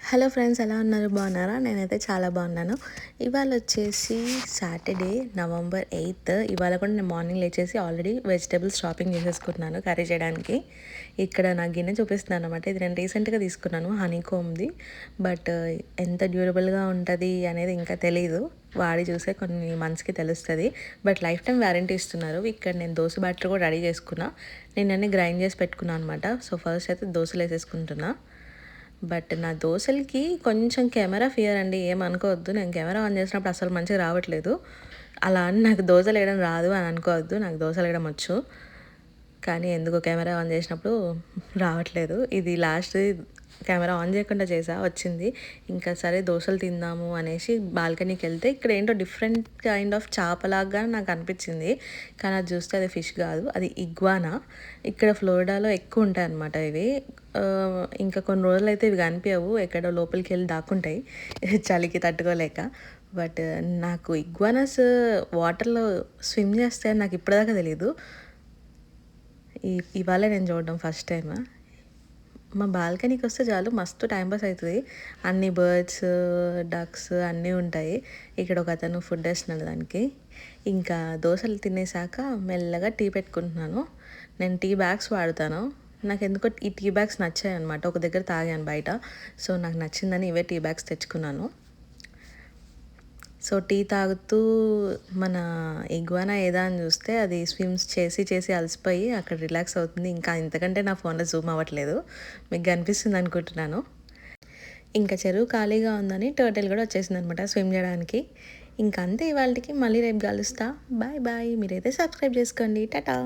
Hello friends, ఎలా ఉన్నారు? బాగున్నారా? నేనైతే చాలా బాగున్నాను. ఇవాళ వచ్చేసి సాటర్డే నవంబర్ 8. ఇవాళ కూడా నేను మార్నింగ్ లేచేసి ఆల్రెడీ వెజిటేబుల్స్ షాపింగ్ చేసేసుకున్నాను కర్రీ చేయడానికి. ఇక్కడ నా గిన్నె చూపిస్తున్నాను అనమాట. ఇది నేను రీసెంట్గా తీసుకున్నాను, హనీకోమ్ది. బట్ ఎంత డ్యూరబుల్గా ఉంటుంది అనేది ఇంకా తెలీదు, వాడి చూసే కొన్ని మంత్స్కి తెలుస్తుంది. బట్ లైఫ్ టైం వ్యారంటీ ఇస్తున్నారు. ఇక్కడ నేను దోశ బ్యాటర్ కూడా రెడీ చేసుకున్నా. నేను అన్నీ గ్రైండ్ చేసి పెట్టుకున్నాను అనమాట. సో ఫస్ట్ అయితే దోశలు వేసేసుకుంటున్నా. బట్ నా దోశలకి కొంచెం కెమెరా ఫియర్ అండి, ఏమనుకోవద్దు. నేను కెమెరా ఆన్ చేసినప్పుడు అసలు మంచిగా రావట్లేదు. అలా అని నాకు దోశలు వేయడం రాదు అని అనుకోవద్దు, నాకు దోశలు వేయడం వచ్చు. కానీ ఎందుకో కెమెరా ఆన్ చేసినప్పుడు రావట్లేదు. ఇది లాస్ట్ కెమెరా ఆన్ చేయకుండా చేసా, వచ్చింది. ఇంకా సరే దోశలు తిందాము అనేసి బాల్కనీకి వెళ్తే ఇక్కడ ఏంటో డిఫరెంట్ కైండ్ ఆఫ్ చేపలాగా నాకు అనిపించింది. కానీ అది చూస్తే అది ఫిష్ కాదు, అది ఇగ్వానా. ఇక్కడ ఫ్లోరిడాలో ఎక్కువ ఉంటాయి అన్నమాట ఇవి. ఇంకా కొన్ని రోజులు అయితే ఇవి కనిపించవు, ఎక్కడో లోపలికి వెళ్ళి దాక్కుంటాయి చలికి తట్టుకోలేక. బట్ నాకు ఇగ్వానాస్ వాటర్లో స్విమ్ చేస్తాయని నాకు ఇప్పటిదాకా తెలీదు. ఇవాళ నేను చూడడం ఫస్ట్ టైం. మా బాల్కనీకి వస్తే చాలు మస్తు టైంపాస్ అవుతుంది. అన్ని బర్డ్స్, డక్స్ అన్నీ ఉంటాయి. ఇక్కడ ఒక అతను ఫుడ్ వేస్తున్నాడు దానికి. ఇంకా దోశలు తినేసాక మెల్లగా టీ పెట్టుకుంటున్నాను. నేను టీ బ్యాగ్స్ వాడతాను. నాకు ఎందుకో ఈ టీ బ్యాగ్స్ నచ్చాయి అనమాట. ఒక దగ్గర తాగాను బయట, సో నాకు నచ్చిందని ఇవే టీ బ్యాగ్స్ తెచ్చుకున్నాను. సో టీ తాగుతూ మన ఇగ్వానా ఏదా అని చూస్తే అది స్విమ్స్ చేసి చేసి అలసిపోయి అక్కడ రిలాక్స్ అవుతుంది. ఇంకా ఇంతకంటే నా ఫోన్లో జూమ్ అవ్వట్లేదు, మీకు కనిపిస్తుంది అనుకుంటున్నాను. ఇంకా చెరువు ఖాళీగా ఉందని టర్టిల్ కూడా వచ్చేసింది అనమాట స్విమ్ చేయడానికి. ఇంకా అంతే ఇవాళకి. మళ్ళీ రేపు కలుస్తా. Bye bye. మీరైతే సబ్స్క్రైబ్ చేసుకోండి. టాటా.